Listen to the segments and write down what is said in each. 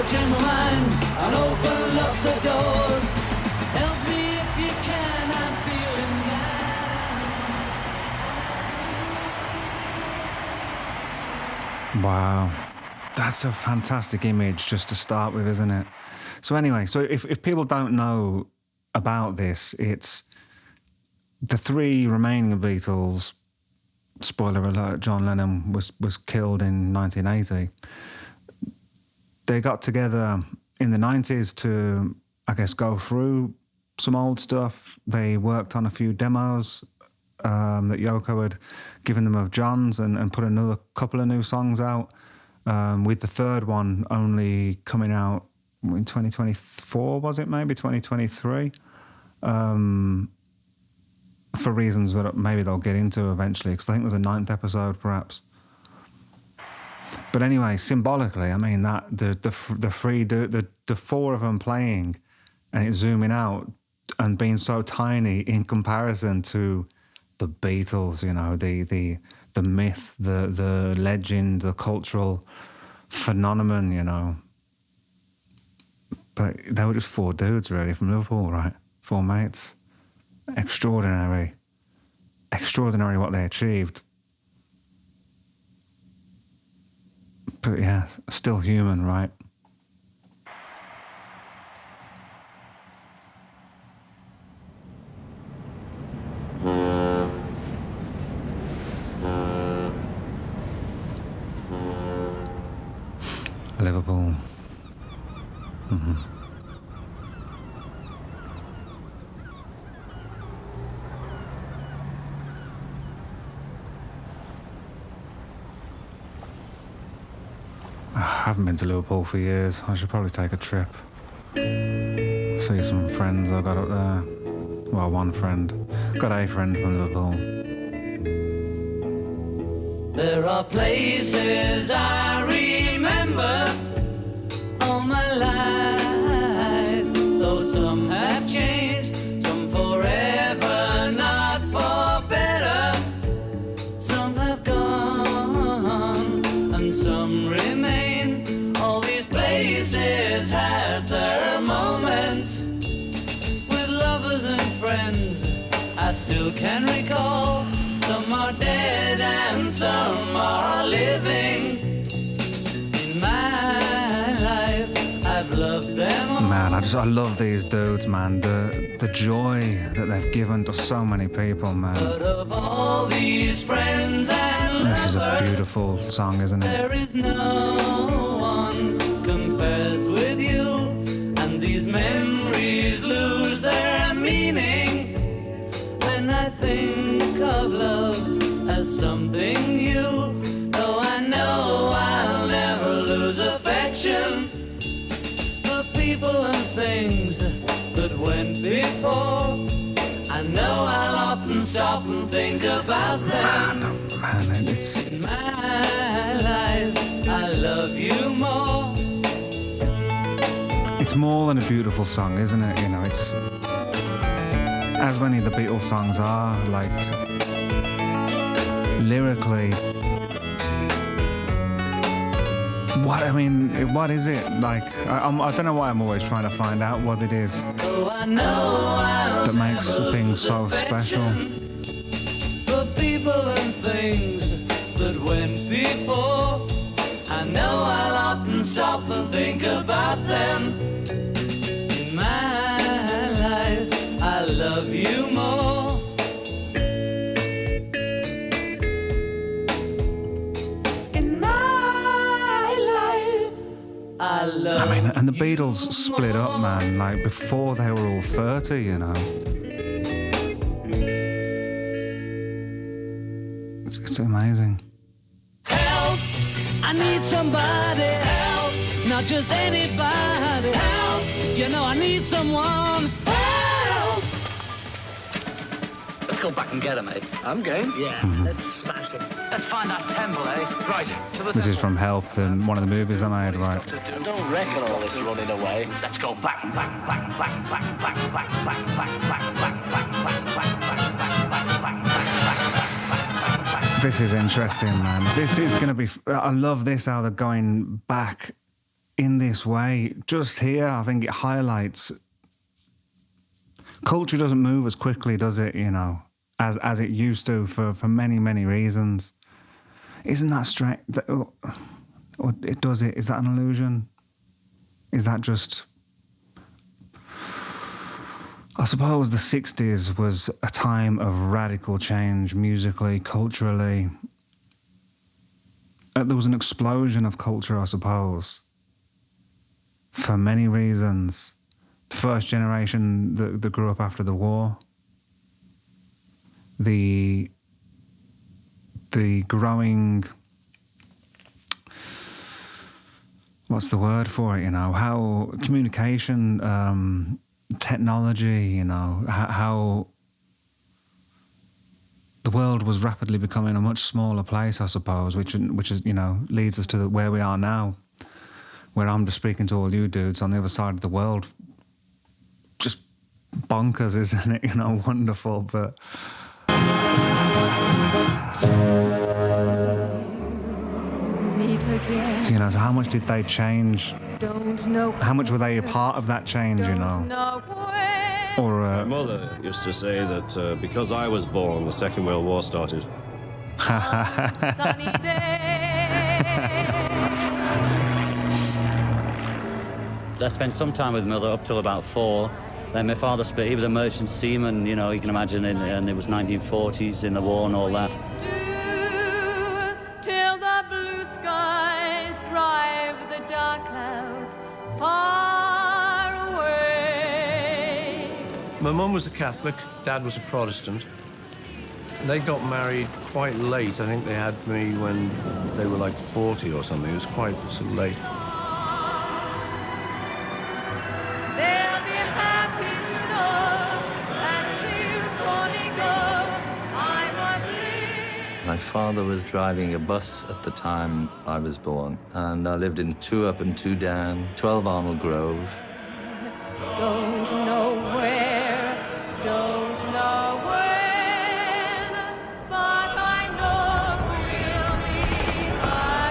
change my mind and open up the doors. Help me if you can, I'm feeling bad. Wow. That's a fantastic image just to start with, isn't it? So anyway, so if people don't know about this, it's the three remaining Beatles. Spoiler alert, John Lennon was killed in 1980. They got together in the 90s to, I guess, go through some old stuff. They worked on a few demos that Yoko had given them of John's and put another couple of new songs out, with the third one only coming out in 2024, was it? Maybe 2023? For reasons that maybe they'll get into eventually, because I think there's a 9th episode, perhaps. But anyway, symbolically, I mean, that the four of them playing and it zooming out and being so tiny in comparison to the Beatles, you know, the myth, the legend, the cultural phenomenon, you know. But they were just four dudes, really, from Liverpool, right? Four mates. Extraordinary what they achieved. But yeah, still human, right? Liverpool. Mm-hmm. I haven't been to Liverpool for years. I should probably take a trip. See some friends I got up there. Well, one friend. Got a friend from Liverpool. There are places I remember all my life, though some have changed, some forever, not for better. Some have gone and some remain. All these places had their moments with lovers and friends I still can recall. Some are dead and some are living. In my life, I've loved them all. Man, I love these dudes, man. The joy that they've given to so many people, man. But of all these friends and This is a lovers, beautiful song, isn't it? there is no one compares with you. And these memories lose their meaning when I think of love as something new. Though I know I'll never lose affection for people and things that went before. I know I'll often stop and think about them. Man, it's... In my life, I love you more. It's more than a beautiful song, isn't it? You know, it's... As many of the Beatles songs are, like... Lyrically... What is it? Like, I don't know why I'm always trying to find out what it is that makes things so special. For people and things that went before, I know I'll often stop and think about them. In my life, I love you more. I mean, and the Beatles split up, man, like before they were all 30, you know. It's amazing. Help! I need somebody. Help! Not just anybody. Help! You know I need someone. Help! Let's go back and get him, eh? I'm game. Yeah, let's smash him. Let's find that temple, eh? Right, to the This is from Help, one of the movies they made, right? I don't reckon all this running away. Let's go back, back, back, back, back, back, back, back, back, back, back, This is interesting, man. This is going to be... I love this, how they're going back in this way. Just here, I think it highlights culture doesn't move as quickly, does it, you know, as it used to for many, many reasons. Isn't that strange? Or it does it? Is that an illusion? Is that just... I suppose the 60s was a time of radical change musically, culturally. There was an explosion of culture, I suppose, for many reasons. The first generation that grew up after the war, the growing... What's the word for it, you know? How communication... technology, you know, how the world was rapidly becoming a much smaller place, I suppose, which is, you know, leads us to where we are now, where I'm just speaking to all you dudes on the other side of the world. Just bonkers, isn't it? You know, wonderful, but... So, you know, so how much did they change? How much were they a part of that change, you know? Or My mother used to say that because I was born, the Second World War started. I spent some time with mother up till about 4. Then my father split. He was a merchant seaman, you know, you can imagine, and it was 1940s in the war and all that. Till the blue skies drive the dark clouds far away. My mum was a Catholic, Dad was a Protestant. They got married quite late. I think they had me when they were like 40 or something. It was quite sort of late. They'll be happy to know that as you saw me go, I must see. My father was driving a bus at the time I was born, and I lived in 2 Up and 2 Down, 12 Arnold Grove. Don't know where, don't know when, but I know we'll meet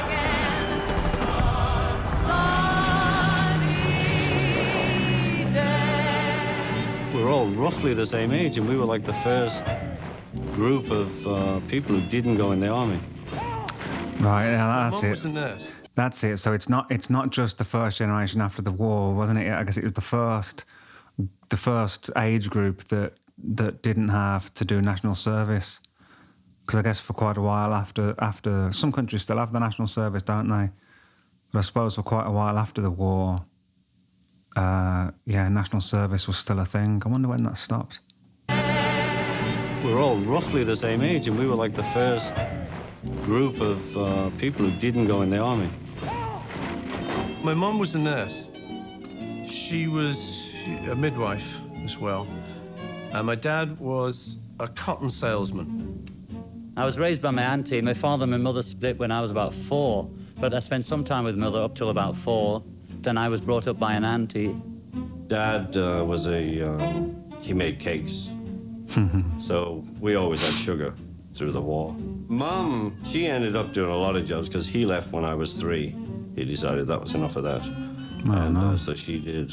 again some sunny day. We were all roughly the same age, and we were like the first group of people who didn't go in the army. right, yeah, that's Mum it. was a nurse. That's it. So it's not just the first generation after the war, wasn't it? I guess it was the first age group that didn't have to do national service. Because I guess for quite a while after some countries still have the national service, don't they? But I suppose for quite a while after the war, national service was still a thing. I wonder when that stopped. We were all roughly the same age, and we were like the first group of people who didn't go in the army. My mum was a nurse. She was a midwife as well. And my dad was a cotton salesman. I was raised by my auntie. My father and my mother split when I was about 4, but I spent some time with mother up till about 4. Then I was brought up by an auntie. Dad he made cakes. So we always had sugar through the war. Mum, she ended up doing a lot of jobs because he left when I was 3. He decided that was enough of that. So she did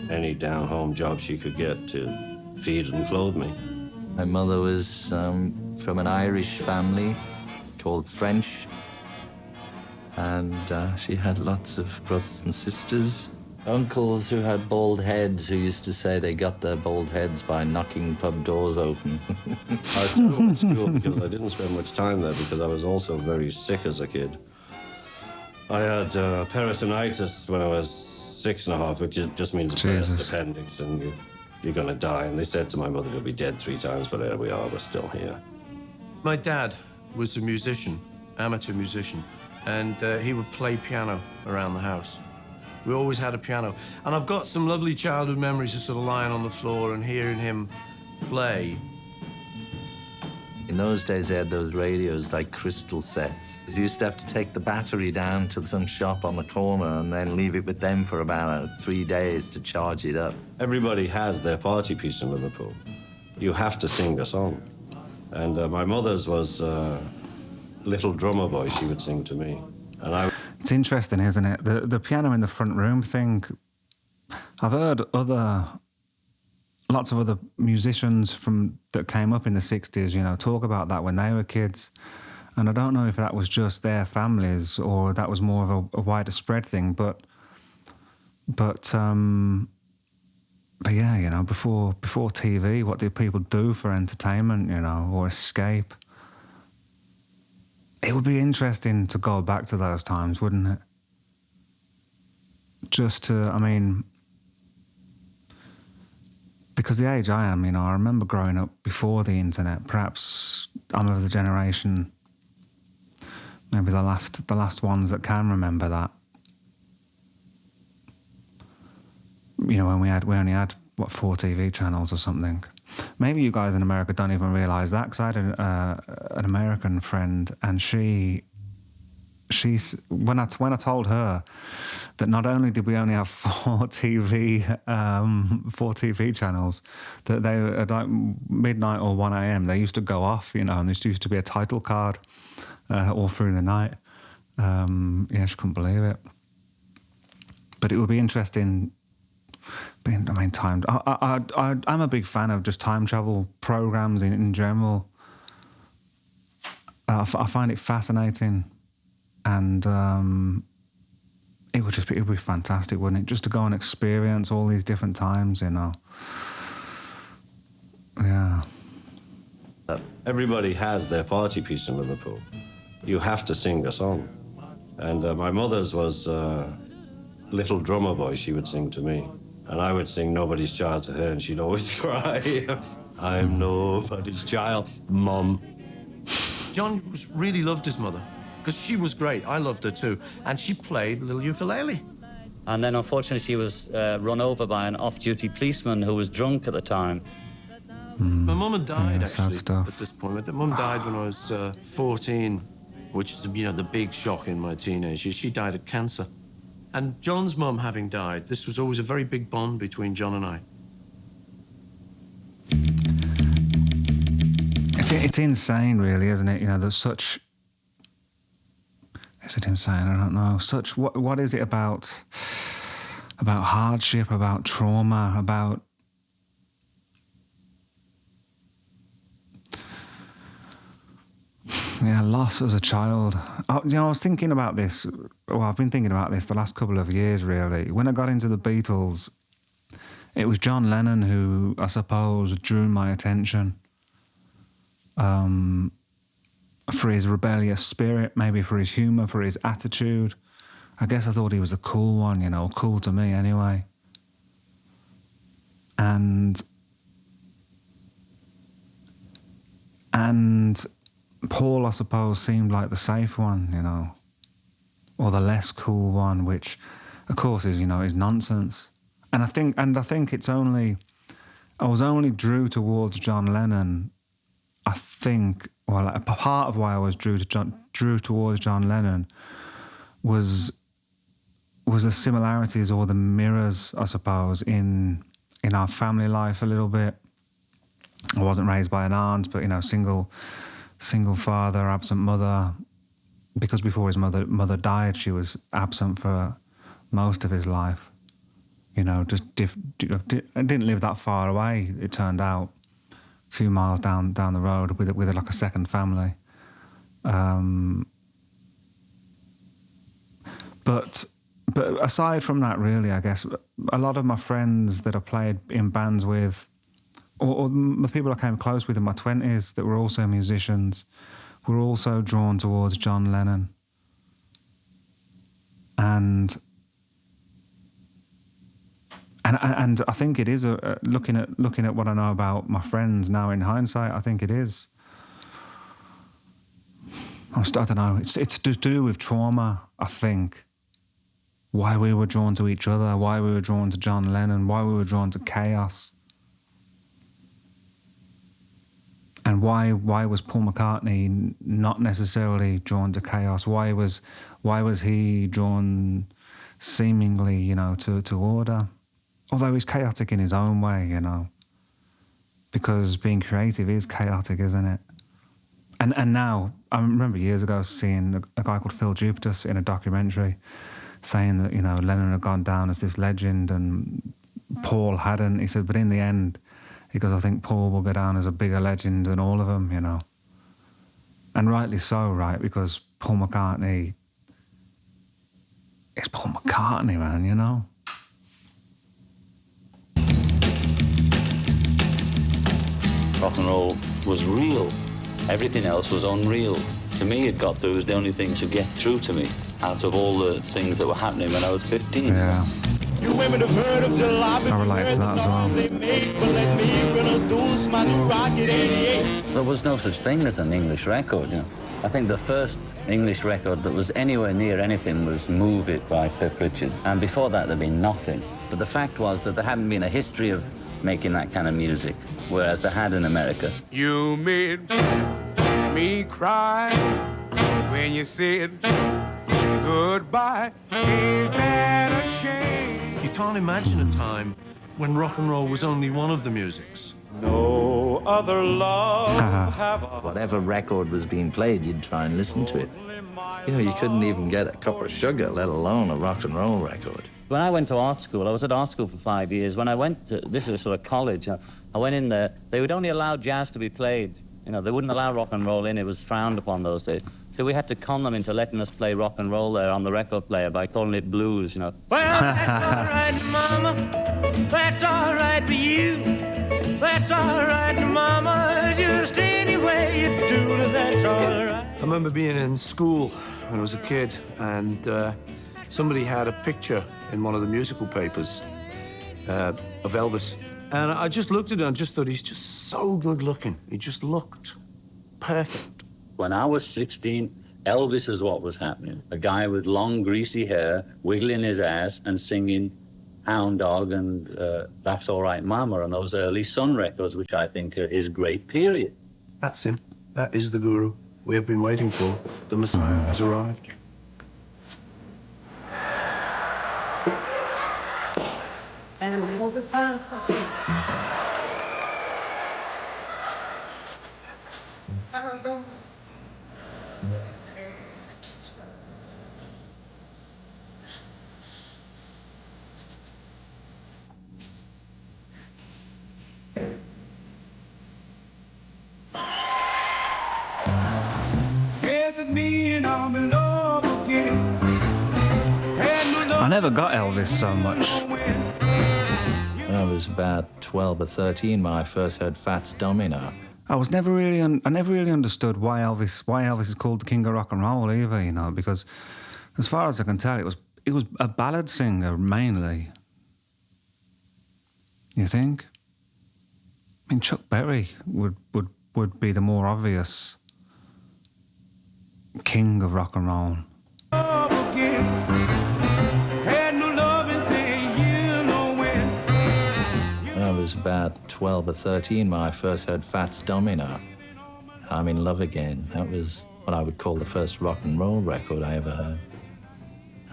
any down-home job she could get to feed and clothe me. My mother was from an Irish family called French, and she had lots of brothers and sisters. Uncles who had bald heads who used to say they got their bald heads by knocking pub doors open. I was terrible at school because I didn't spend much time there because I was also very sick as a kid. I had peritonitis when I was 6.5, which just means burst appendix, and you're going to die. And they said to my mother, you'll be dead 3 times, but there we are, we're still here. My dad was a musician, amateur musician, and he would play piano around the house. We always had a piano. And I've got some lovely childhood memories of sort of lying on the floor and hearing him play. In those days, they had those radios like crystal sets. You used to have to take the battery down to some shop on the corner and then leave it with them for about 3 days to charge it up. Everybody has their party piece in Liverpool. You have to sing a song. And my mother's was Little Drummer Boy, she would sing to me. And It's interesting, isn't it? The piano in the front room thing. I've heard lots of other musicians that came up in the 60s, you know, talk about that when they were kids. And I don't know if that was just their families or that was more of a wider spread thing. But yeah, you know, before TV, what did people do for entertainment, you know, or escape? It would be interesting to go back to those times, wouldn't it? Just to, I mean, because the age I am, you know, I remember growing up before the internet. Perhaps I'm of the generation, maybe the last ones that can remember that. You know, when we only had, what, 4 TV channels or something. Maybe you guys in America don't even realise that, because I had an American friend, and she's when I told her that not only did we only have 4 TV channels, that they at like midnight or 1 a.m. they used to go off, you know, and there used to be a title card all through the night. Yeah, she couldn't believe it. But it would be interesting. I'm a big fan of just time travel programs in general. I find it fascinating, and it would be fantastic, wouldn't it? Just to go and experience all these different times, you know. Yeah. Everybody has their party piece in Liverpool. You have to sing a song. And my mother's was Little Drummer Boy, she would sing to me. And I would sing Nobody's Child to her, and she'd always cry. I'm nobody's child, Mum. John really loved his mother, because she was great. I loved her too. And she played little ukulele. And then, unfortunately, she was run over by an off-duty policeman who was drunk at the time. My mum had died, sad actually, stuff. at this point. My mum died when I was 14, which is, you know, the big shock in my teenage years. She died of cancer. And John's mum having died, this was always a very big bond between John and I. It's insane, really, isn't it? You know, there's such... Is it insane? I don't know. Such... What is it about hardship, about trauma, about... Yeah, loss as a child. You know, I was thinking about this. Well, I've been thinking about this the last couple of years, really. When I got into the Beatles, it was John Lennon who, I suppose, drew my attention for his rebellious spirit, maybe for his humour, for his attitude. I guess I thought he was a cool one, you know, cool to me anyway. And Paul, I suppose, seemed like the safe one, you know, or the less cool one, which, of course, is, you know, is nonsense. And I think I was only drew towards John Lennon. I think, well, a part of why I was drew towards John Lennon was the similarities or the mirrors, I suppose, in our family life a little bit. I wasn't raised by an aunt, but, you know, single father, absent mother. Because before his mother died, she was absent for most of his life. You know, just didn't live that far away. It turned out, a few miles down the road with like a second family. But aside from that, really, I guess a lot of my friends that I played in bands with, or the people I came close with in my 20s that were also musicians, were also drawn towards John Lennon. And I think it is looking at what I know about my friends now in hindsight. I think it is. I don't know. It's to do with trauma. I think why we were drawn to each other, why we were drawn to John Lennon, why we were drawn to chaos. And why was Paul McCartney not necessarily drawn to chaos? Why was he drawn seemingly, you know, to order? Although he's chaotic in his own way, you know. Because being creative is chaotic, isn't it? And now, I remember years ago seeing a guy called Phil Jupitus in a documentary saying that, you know, Lennon had gone down as this legend and Paul hadn't. He said, but in the end, he goes, I think Paul will go down as a bigger legend than all of them, you know. And rightly so, right? Because Paul McCartney is Paul McCartney, man, you know? Rock and roll was real. Everything else was unreal. To me, it got through. It was the only thing to get through to me out of all the things that were happening when I was 15. Yeah. I relate to that as well. There was no such thing as an English record, you know. I think the first English record that was anywhere near anything was Move It by Cliff Richard. And before that, there'd been nothing. But the fact was that there hadn't been a history of making that kind of music, whereas they had in America. You made me cry when you said goodbye. Ain't that a shame? You can't imagine a time when rock and roll was only one of the musics. No other love have I. Whatever record was being played, you'd try and listen to it. You know, you couldn't even get a cup of sugar, let alone a rock and roll record. When I went to art school, I was at art school for 5 years. When I went to, this was sort of college, I went in there, they would only allow jazz to be played. You know, they wouldn't allow rock and roll in, it was frowned upon those days. So we had to con them into letting us play rock and roll there on the record player by calling it blues, you know. Well, that's all right, Mama. That's all right for you. That's all right, Mama. Just any way you do it, that's all right. I remember being in school when I was a kid, and somebody had a picture in one of the musical papers of Elvis. And I just looked at it and just thought, he's just so good looking. He just looked perfect. When I was 16, Elvis is what was happening. A guy with long, greasy hair, wiggling his ass and singing Hound Dog and That's All Right, Mama, and those early Sun records, which I think are his great period. That's him. That is the guru we have been waiting for. The Messiah has arrived. And all the time. I never got Elvis so much. When I was about 12 or 13 when I first heard Fats Domino. I never really understood why Elvis is called the King of Rock and Roll either, you know, because as far as I can tell, it was a ballad singer mainly. You think? I mean, Chuck Berry would be the more obvious king of rock and roll. When I was about 12 or 13 when I first heard Fats Domino, I'm in Love Again. That was what I would call the first rock and roll record I ever heard.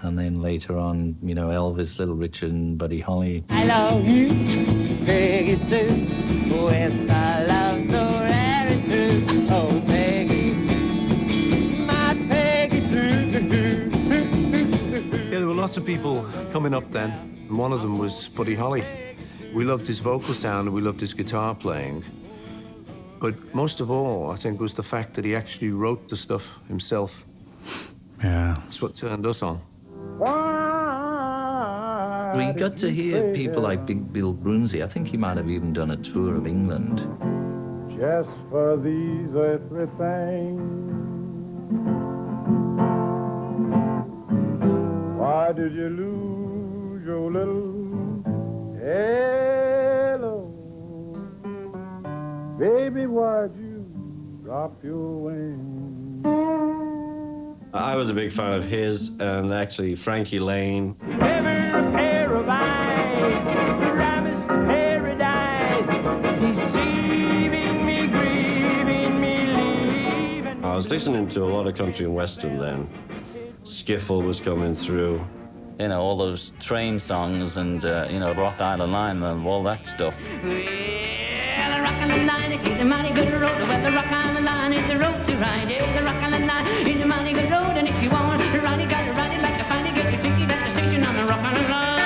And then later on, you know, Elvis, Little Richard and Buddy Holly. I love you, Peggy Sue, with a love so rare and true. Oh, Peggy, my Peggy Sue. Yeah, there were lots of people coming up then, and one of them was Buddy Holly. We loved his vocal sound and we loved his guitar playing. But most of all, I think, was the fact that he actually wrote the stuff himself. Yeah. That's what turned us on. We got to hear people like Big Bill Brunsey. I think he might have even done a tour of England. Just for these earthly things. Why did you lose your little hello? Baby, why'd you drop your wings? I was a big fan of his, and actually Frankie Lane. Heaven paradise, promised paradise, deceiving me, grieving me, leaving. I was listening to a lot of country and western then. Skiffle was coming through. You know, all those train songs and, you know, Rock Island Line and all that stuff. Well, the Rock Island Line is a mighty good road. Well, the Rock Island Line is the road to ride it, rock on the night in the money good road. And if you want to ride it, gotta ride it like a find it, get your ticket at the station on the rock on the line.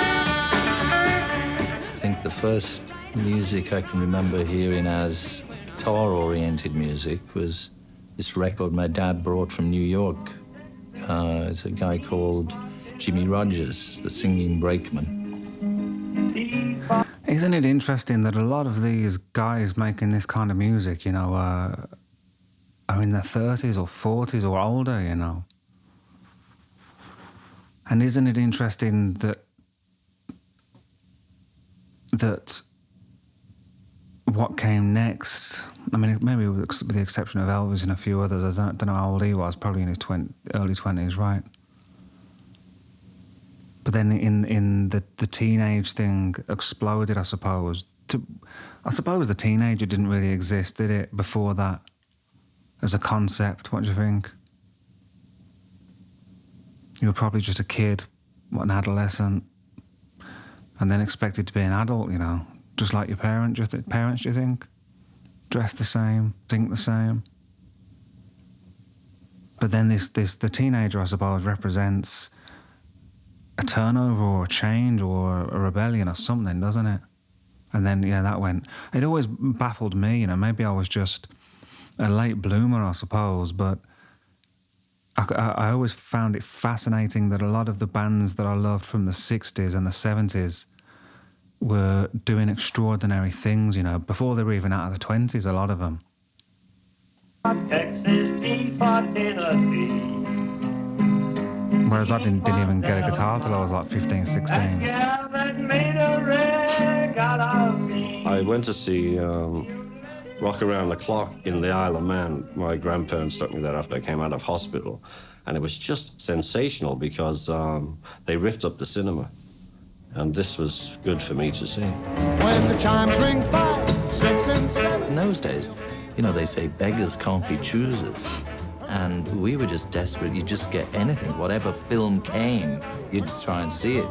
I think the first music I can remember hearing as guitar-oriented music was this record my dad brought from New York. It's a guy called Jimmy Rogers, the singing brakeman. Isn't it interesting that a lot of these guys making this kind of music, you know, are in their 30s or 40s or older, you know? And isn't it interesting that what came next, I mean, maybe with the exception of Elvis and a few others, I don't know how old he was, probably in his early 20s, right? But then in the teenage thing exploded, I suppose. I suppose the teenager didn't really exist, did it, before that, as a concept? What do you think? You were probably just a kid, an adolescent, and then expected to be an adult, you know, just like your parents, do you think? Dress the same, think the same. But then the teenager, I suppose, represents a turnover or a change or a rebellion or something, doesn't it? And then, yeah, that went... It always baffled me, you know, maybe I was just a late bloomer, I suppose, but I always found it fascinating that a lot of the bands that I loved from the 60s and the 70s were doing extraordinary things, you know, before they were even out of the 20s, a lot of them. Texas tea for Tennessee. Whereas I didn't even get a guitar till I was like 15, 16. I went to see Rock Around the Clock in the Isle of Man. My grandparents took me there after I came out of hospital. And it was just sensational because they ripped up the cinema. And this was good for me to see. When the chimes ring 5, 6, and 7. In those days, you know, they say beggars can't be choosers. And we were just desperate. You'd just get anything. Whatever film came, you'd just try and see it.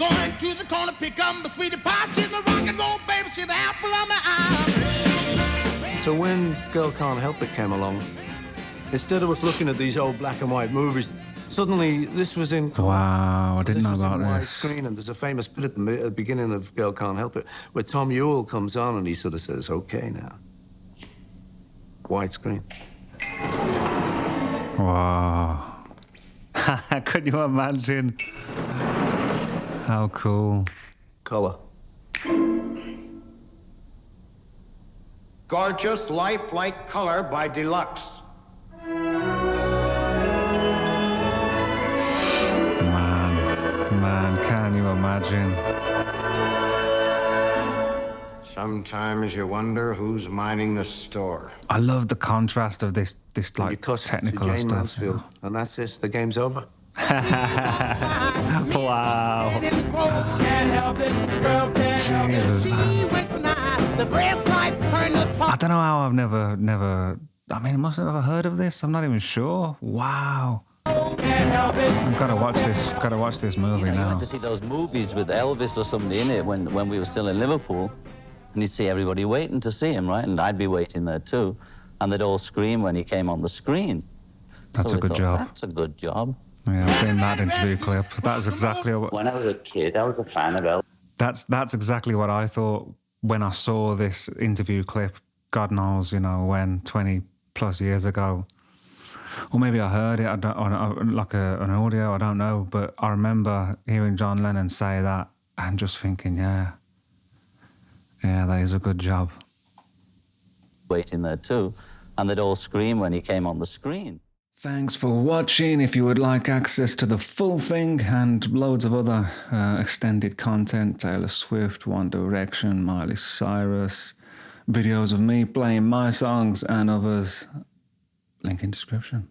Going to the corner, pick up my sweetie pie. She's my rock and roll baby. She's the apple of my eye. So when Girl Can't Help It came along, instead of us looking at these old black and white movies, suddenly this was in... Wow, I didn't know about this. Screen, and there's a famous bit at the beginning of Girl Can't Help It where Tom Ewell comes on and he sort of says, okay now. Widescreen. Wow. Could you imagine? How cool. Color. Gorgeous lifelike color by Deluxe. Man, can you imagine? Sometimes you wonder who's minding the store. I love the contrast of this like technical Jane stuff. Mansfield, and that's it. The game's over. Wow. Jesus. I don't know how I've never. I mean, I must have never heard of this. I'm not even sure. Wow. I've got to watch this. Got to watch this movie now. I went to see those movies with Elvis or somebody in it when we were still in Liverpool, and you'd see everybody waiting to see him, right? And I'd be waiting there too, and they'd all scream when he came on the screen. That's a good job. That's a good job. Yeah, I've seen that interview clip. That's exactly what... When I was a kid, I was a fan of Elvis. That's exactly what I thought when I saw this interview clip. God knows, you know, when 20 plus years ago. Or maybe I heard it, like an audio, I don't know. But I remember hearing John Lennon say that and just thinking, yeah, that is a good job. Waiting there too, and they'd all scream when he came on the screen. Thanks for watching. If you would like access to the full thing and loads of other extended content, Taylor Swift, One Direction, Miley Cyrus, videos of me playing my songs and others, link in description.